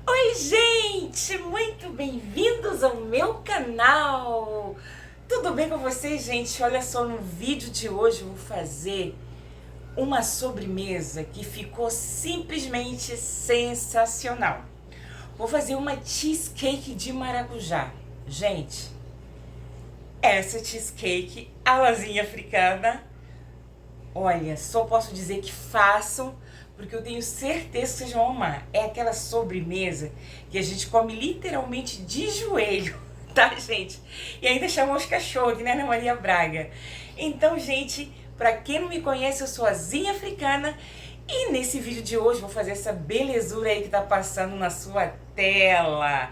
Oi, gente! Muito bem-vindos ao meu canal! Tudo bem com vocês, gente? Olha só, no vídeo de hoje eu vou fazer uma sobremesa que ficou simplesmente sensacional. Vou fazer uma cheesecake de maracujá. Gente, essa cheesecake, a lasanha africana, olha, só posso dizer que façam, porque eu tenho certeza que vocês vão amar. É aquela sobremesa que a gente come literalmente de joelho, tá, gente? E ainda chamam os cachorros, né, Ana Maria Braga? Então, gente, pra quem não me conhece, eu sou a Zinha Africana e nesse vídeo de hoje vou fazer essa belezura aí que tá passando na sua tela.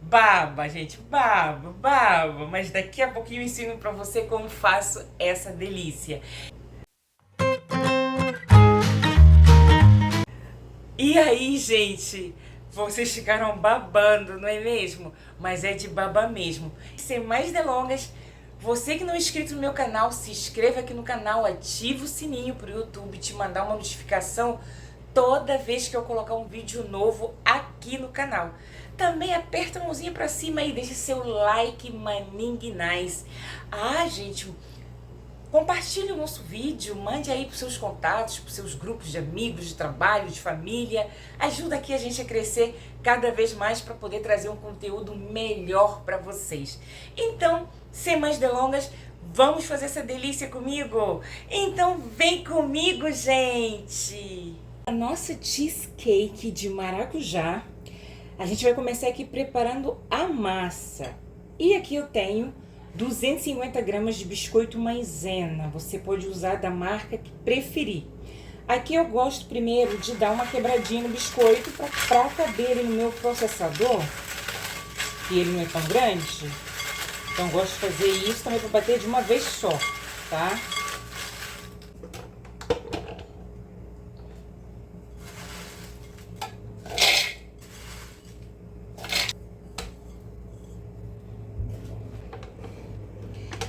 Baba, gente, baba, baba. Mas daqui a pouquinho eu ensino pra você como faço essa delícia. E aí, gente, vocês ficaram babando, não é mesmo? Mas é de baba mesmo. Sem mais delongas, você que não é inscrito no meu canal, se inscreva aqui no canal, ativa o sininho para o YouTube te mandar uma notificação toda vez que eu colocar um vídeo novo aqui no canal. Também aperta a mãozinha para cima e deixe seu like maninguinais. Ah, gente, compartilhe o nosso vídeo, mande aí para os seus contatos, para os seus grupos de amigos, de trabalho, de família. Ajuda aqui a gente a crescer cada vez mais para poder trazer um conteúdo melhor para vocês. Então, sem mais delongas, vamos fazer essa delícia comigo? Então vem comigo, gente! A nossa cheesecake de maracujá, a gente vai começar aqui preparando a massa. E aqui eu tenho 250 gramas de biscoito maisena, você pode usar da marca que preferir. Aqui eu gosto primeiro de dar uma quebradinha no biscoito para caber ele no meu processador, que ele não é tão grande. Então eu gosto de fazer isso também para bater de uma vez só, tá?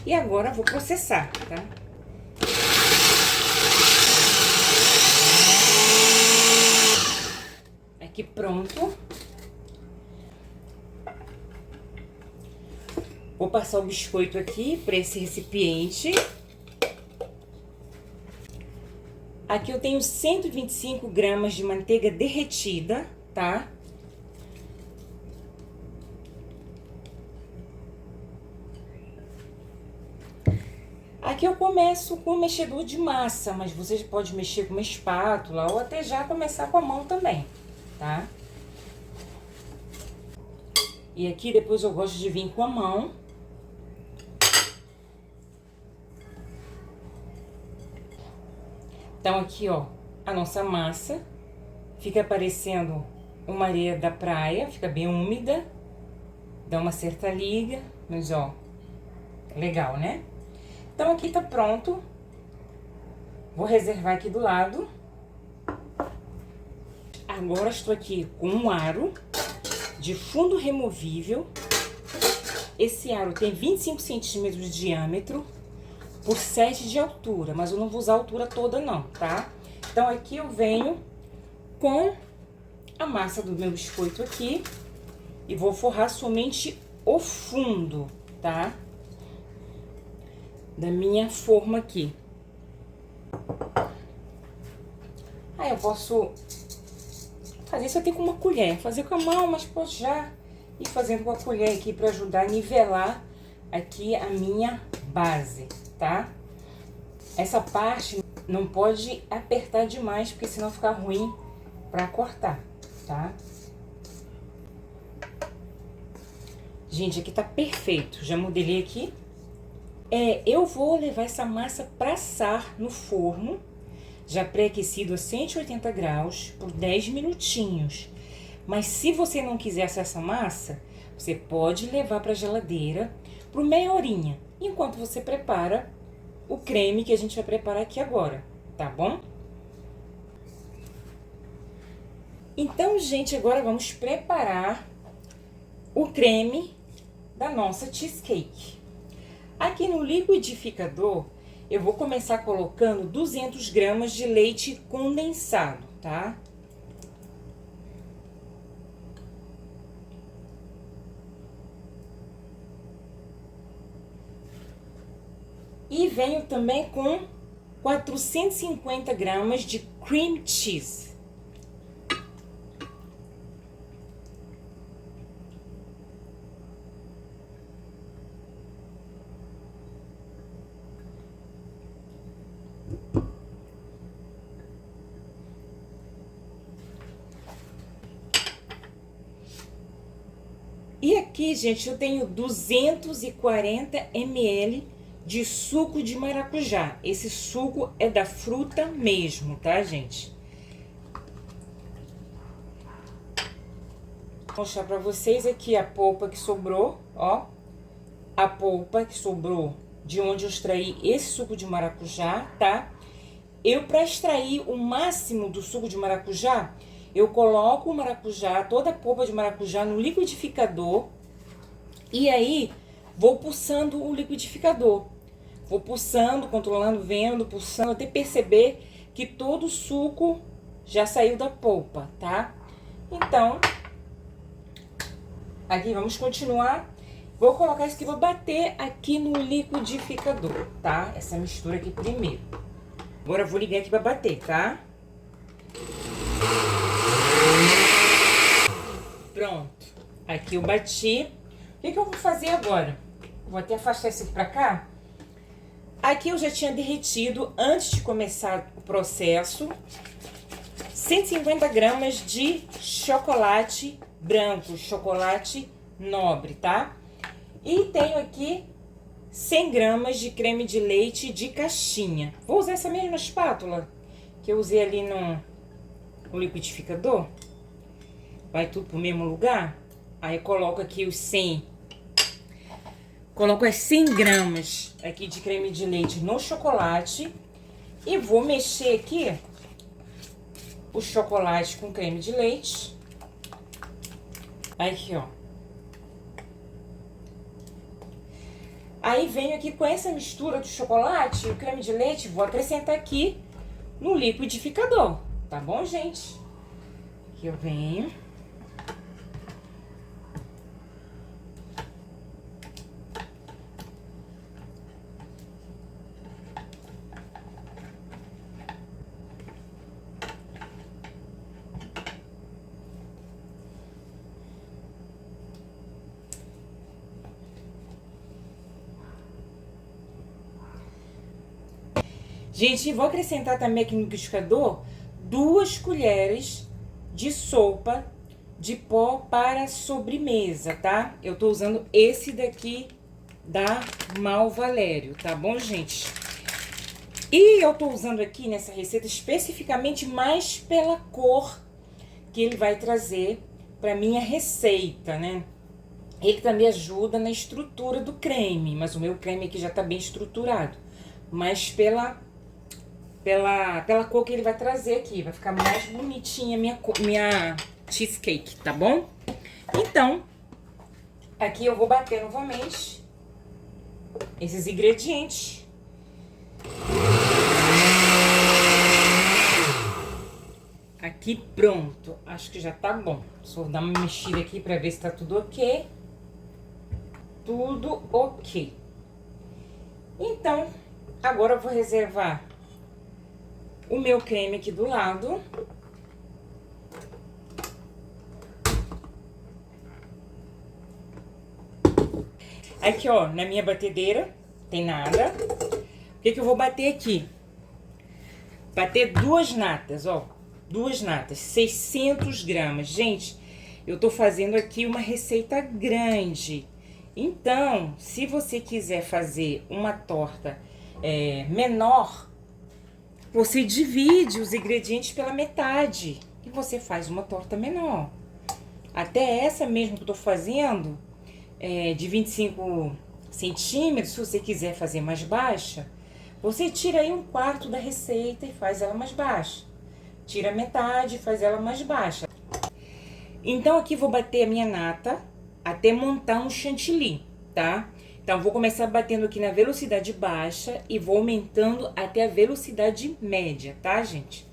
E agora eu vou processar, tá? Aqui pronto. Vou passar o biscoito aqui para esse recipiente. Aqui eu tenho 125 gramas de manteiga derretida, tá? Aqui eu começo com o mexedor de massa, mas você pode mexer com uma espátula ou até já começar com a mão também, tá? E aqui depois eu gosto de vir com a mão. Então aqui, ó, a nossa massa fica parecendo uma areia da praia, fica bem úmida, dá uma certa liga, mas ó, legal, né? Então, aqui tá pronto. Vou reservar aqui do lado. Agora, estou aqui com um aro de fundo removível. Esse aro tem 25 centímetros de diâmetro por 7 de altura, mas eu não vou usar a altura toda não, tá? Então, aqui eu venho com a massa do meu biscoito aqui e vou forrar somente o fundo, tá? Da minha forma aqui. Aí eu posso fazer isso até com uma colher, fazer com a mão, mas posso já ir fazendo com a colher aqui para ajudar a nivelar aqui a minha base, tá? Essa parte não pode apertar demais, porque senão fica ruim para cortar, tá? Gente, aqui tá perfeito, já modelei aqui. Eu vou levar essa massa para assar no forno, já pré-aquecido a 180 graus, por 10 minutinhos. Mas se você não quiser assar essa massa, você pode levar para a geladeira por meia horinha, enquanto você prepara o creme que a gente vai preparar aqui agora, tá bom? Então, gente, agora vamos preparar o creme da nossa cheesecake. Aqui no liquidificador, eu vou começar colocando 200 gramas de leite condensado, tá? E venho também com 450 gramas de cream cheese. E aqui, gente, eu tenho 240 ml de suco de maracujá. Esse suco é da fruta mesmo, tá, gente? Vou mostrar pra vocês aqui a polpa que sobrou, ó. A polpa que sobrou de onde eu extraí esse suco de maracujá, tá? Pra extrair o máximo do suco de maracujá, eu coloco o maracujá, toda a polpa de maracujá no liquidificador. E aí, vou pulsando o liquidificador. Vou pulsando, controlando, vendo, pulsando, até perceber que todo o suco já saiu da polpa, tá? Então, aqui vamos continuar. Vou colocar isso aqui, vou bater aqui no liquidificador, tá? Essa mistura aqui primeiro. Agora eu vou ligar aqui pra bater, tá? Pronto. Aqui eu bati. O que eu vou fazer agora? Vou até afastar isso aqui pra cá. Aqui eu já tinha derretido, antes de começar o processo, 150 gramas de chocolate branco, chocolate nobre, tá? E tenho aqui 100 gramas de creme de leite de caixinha. Vou usar essa mesma espátula que eu usei ali no liquidificador. Vai tudo pro mesmo lugar. Aí eu coloco aqui os 100. Coloco as 100 gramas aqui de creme de leite no chocolate. E vou mexer aqui o chocolate com creme de leite. Aqui, ó. Aí venho aqui com essa mistura do chocolate e o creme de leite, vou acrescentar aqui no liquidificador, tá bom, gente? Aqui eu venho. Gente, vou acrescentar também aqui no liquidificador 2 colheres de sopa de pó para sobremesa, tá? Eu tô usando esse daqui da Mal Valério, tá bom, gente? E eu tô usando aqui nessa receita especificamente mais pela cor que ele vai trazer pra minha receita, né? Ele também ajuda na estrutura do creme, mas o meu creme aqui já tá bem estruturado. Mas pela cor que ele vai trazer aqui, vai ficar mais bonitinha minha cheesecake, tá bom? Então, aqui eu vou bater novamente esses ingredientes. Aqui pronto, acho que já tá bom. Só vou dar uma mexida aqui pra ver se tá tudo ok. Tudo ok. Então, agora eu vou reservar o meu creme aqui do lado. Aqui, ó, na minha batedeira, tem nada. O que eu vou bater aqui? Bater 2 natas, ó. 2 natas, 600 gramas. Gente, eu tô fazendo aqui uma receita grande. Então, se você quiser fazer uma torta menor, você divide os ingredientes pela metade e você faz uma torta menor. Até essa mesmo que eu tô fazendo, de 25 centímetros, se você quiser fazer mais baixa, você tira aí 1/4 da receita e faz ela mais baixa. Tira metade e faz ela mais baixa. Então, aqui vou bater a minha nata até montar um chantilly, tá? Então, vou começar batendo aqui na velocidade baixa e vou aumentando até a velocidade média, tá, gente?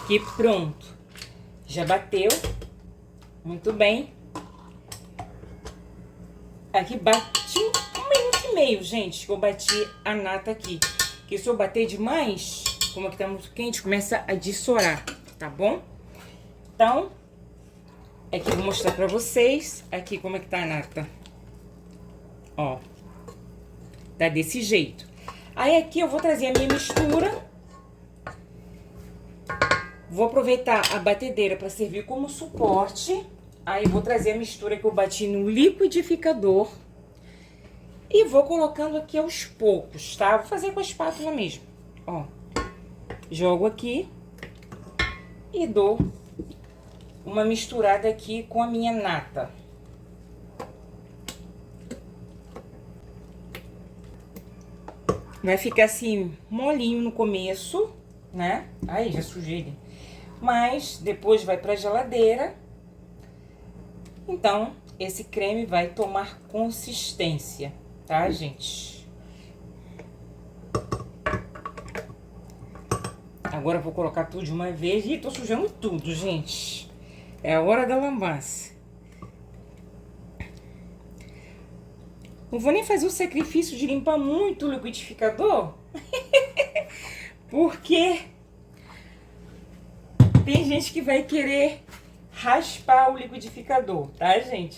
Que pronto. Já bateu. Muito bem. Aqui bati 1 minuto e meio, gente, que eu bati a nata aqui. Porque se eu bater demais, como aqui tá muito quente, começa a dissorar, tá bom? Então, aqui eu vou mostrar pra vocês aqui como é que tá a nata. Ó. Tá desse jeito. Aí aqui eu vou trazer a minha mistura. Vou aproveitar a batedeira para servir como suporte. Aí vou trazer a mistura que eu bati no liquidificador. E vou colocando aqui aos poucos, tá? Vou fazer com a espátula mesmo. Ó. Jogo aqui. E dou uma misturada aqui com a minha nata. Vai ficar assim, molinho no começo, né? Aí, já sujei ele. Mas depois vai pra geladeira. Então, esse creme vai tomar consistência, tá, gente? Agora eu vou colocar tudo de uma vez. Ih, tô sujando tudo, gente. É a hora da lambança. Não vou nem fazer o sacrifício de limpar muito o liquidificador. Porque tem gente que vai querer raspar o liquidificador, tá, gente?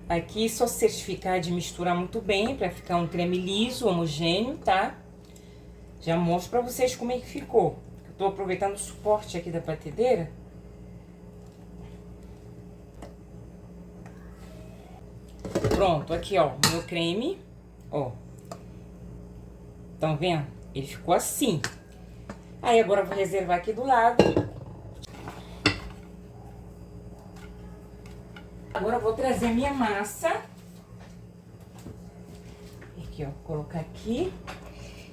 Aqui só certificar de misturar muito bem pra ficar um creme liso, homogêneo, tá? Já mostro pra vocês como é que ficou. Eu tô aproveitando o suporte aqui da batedeira. Pronto, aqui, ó, meu creme, ó. Estão vendo? Ele ficou assim. Aí, agora eu vou reservar aqui do lado. Agora eu vou trazer minha massa. Aqui, ó, colocar aqui.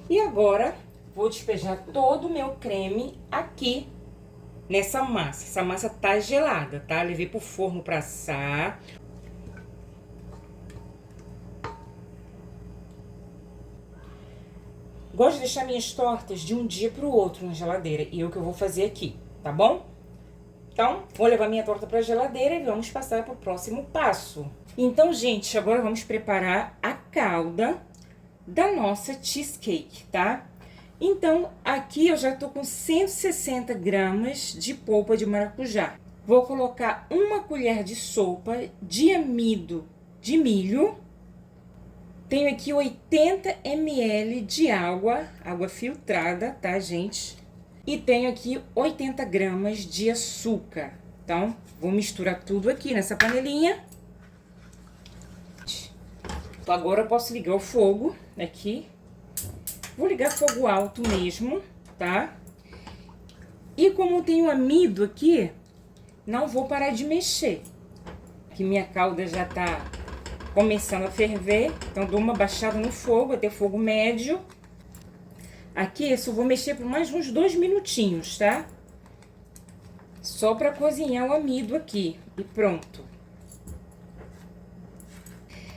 E agora, vou despejar todo o meu creme aqui nessa massa. Essa massa tá gelada, tá? Levei pro forno pra assar. Gosto de deixar minhas tortas de um dia pro outro na geladeira. E é o que eu vou fazer aqui, tá bom? Então, vou levar minha torta pra geladeira e vamos passar pro próximo passo. Então, gente, agora vamos preparar a calda da nossa cheesecake, tá? Então, aqui eu já tô com 160 gramas de polpa de maracujá. Vou colocar 1 colher de sopa de amido de milho. Tenho aqui 80 ml de água filtrada, tá, gente? E tenho aqui 80 gramas de açúcar. Então, vou misturar tudo aqui nessa panelinha. Então, agora eu posso ligar o fogo aqui. Vou ligar fogo alto mesmo, tá? E como tem o amido aqui, não vou parar de mexer. Que minha calda já tá começando a ferver, então dou uma baixada no fogo, até fogo médio. Aqui eu só vou mexer por mais uns 2 minutinhos, tá? Só pra cozinhar o amido aqui e pronto.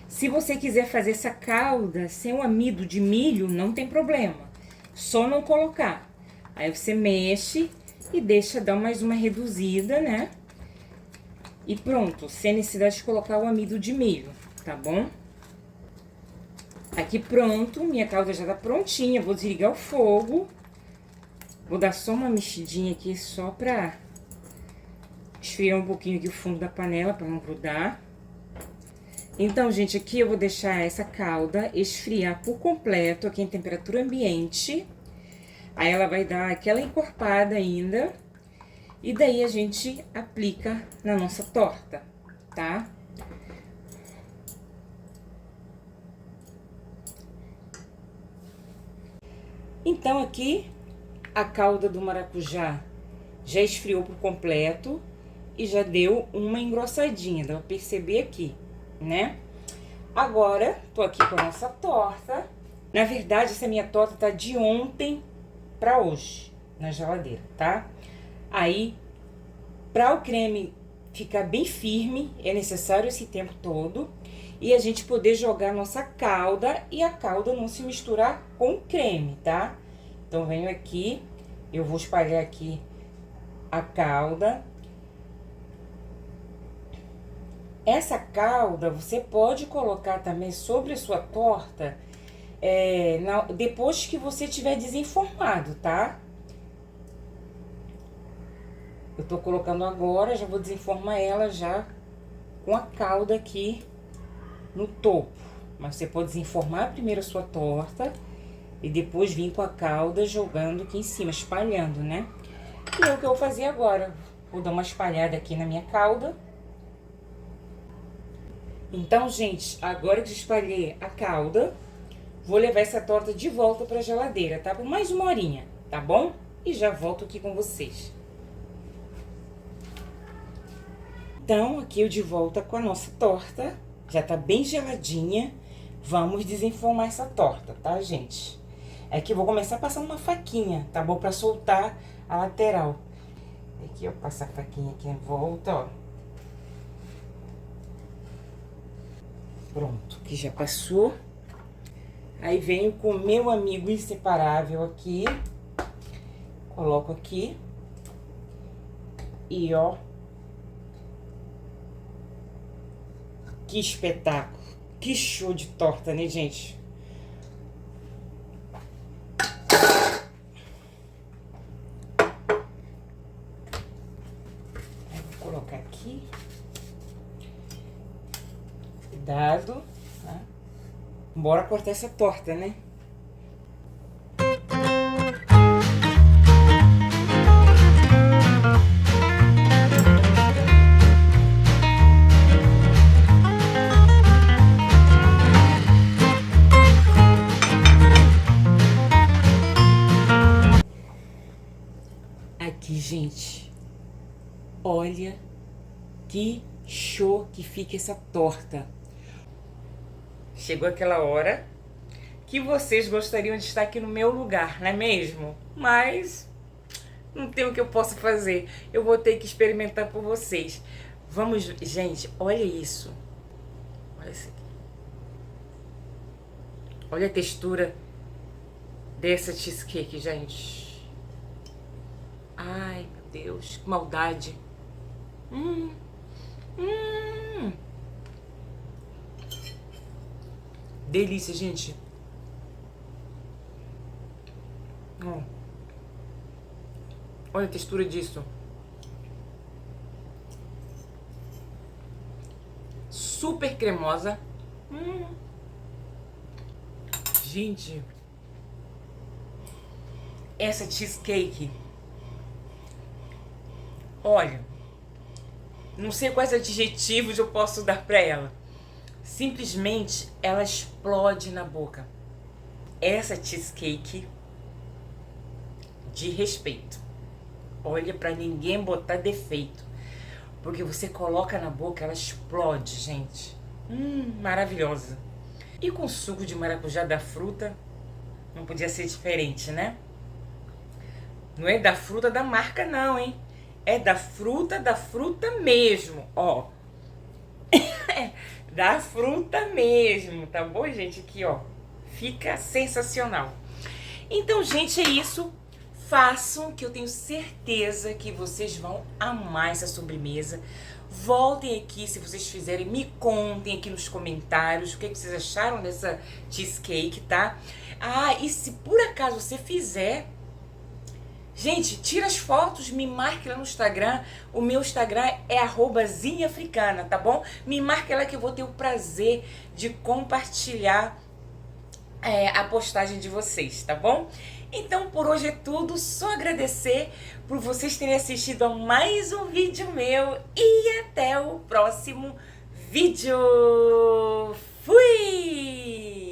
Se você quiser fazer essa calda sem o amido de milho, não tem problema. Só não colocar. Aí você mexe e deixa dar mais uma reduzida, né? E pronto, sem necessidade de colocar o amido de milho, tá bom? Aqui pronto, minha calda já tá prontinha, vou desligar o fogo. Vou dar só uma mexidinha aqui, só pra esfriar um pouquinho aqui o fundo da panela, pra não grudar. Então, gente, aqui eu vou deixar essa calda esfriar por completo, aqui em temperatura ambiente. Aí ela vai dar aquela encorpada ainda. E daí a gente aplica na nossa torta, tá? Então, aqui, a calda do maracujá já esfriou por completo e já deu uma engrossadinha, dá pra perceber aqui, né? Agora, tô aqui com a nossa torta. Na verdade, essa minha torta tá de ontem pra hoje, na geladeira, tá? Aí, pra o creme ficar bem firme, é necessário esse tempo todo. e a gente poder jogar a nossa calda e a calda não se misturar com o creme, tá? Então, venho aqui, eu vou espalhar aqui a calda. Essa calda você pode colocar também sobre a sua torta depois que você tiver desenformado, tá? Eu tô colocando agora, já vou desenformar ela já com a calda aqui no topo. Mas você pode desenformar primeiro a sua torta e depois vir com a calda jogando aqui em cima, espalhando, né? E é o que eu vou fazer agora. Vou dar uma espalhada aqui na minha calda. Então, gente, agora que eu espalhei a calda, vou levar essa torta de volta pra geladeira, tá? Por mais uma horinha, tá bom? E já volto aqui com vocês. Então, aqui eu de volta com a nossa torta. Já tá bem geladinha. Vamos desenformar essa torta, tá, gente? Aqui eu vou começar passando uma faquinha, tá bom? Pra soltar a lateral. Aqui eu passo a faquinha aqui em volta, ó. Pronto, que já passou. Aí venho com o meu amigo inseparável aqui. Coloco aqui. E, ó. Que espetáculo. Que show de torta, né, gente? Aí, vou colocar aqui. Cuidado, tá? Bora cortar essa torta, né? Aqui, gente, olha que show que fica essa torta. Chegou aquela hora que vocês gostariam de estar aqui no meu lugar, não é mesmo? Mas não tem o que eu possa fazer. Eu vou ter que experimentar por vocês. Vamos, gente, olha isso. Olha isso aqui. Olha a textura dessa cheesecake, gente. Ai, meu Deus, que maldade. Delícia, gente. Olha a textura disso. Super cremosa. Gente, essa cheesecake, olha, não sei quais adjetivos eu posso dar pra ela. Simplesmente ela explode na boca. Essa cheesecake de respeito. Olha, pra ninguém botar defeito, porque você coloca na boca, ela explode, gente. Maravilhosa. E com suco de maracujá da fruta, não podia ser diferente, né? Não é da fruta da marca não, hein? É da fruta mesmo, ó. Da fruta mesmo, tá bom, gente? Aqui, ó, fica sensacional. Então, gente, é isso. Façam, que eu tenho certeza que vocês vão amar essa sobremesa. Voltem aqui, se vocês fizerem, me contem aqui nos comentários o que vocês acharam dessa cheesecake, tá? Ah, e se por acaso você fizer, gente, tira as fotos, me marque lá no Instagram. O meu Instagram é @zinhaafricana, tá bom? Me marque lá que eu vou ter o prazer de compartilhar a postagem de vocês, tá bom? Então, por hoje é tudo. Só agradecer por vocês terem assistido a mais um vídeo meu. E até o próximo vídeo. Fui!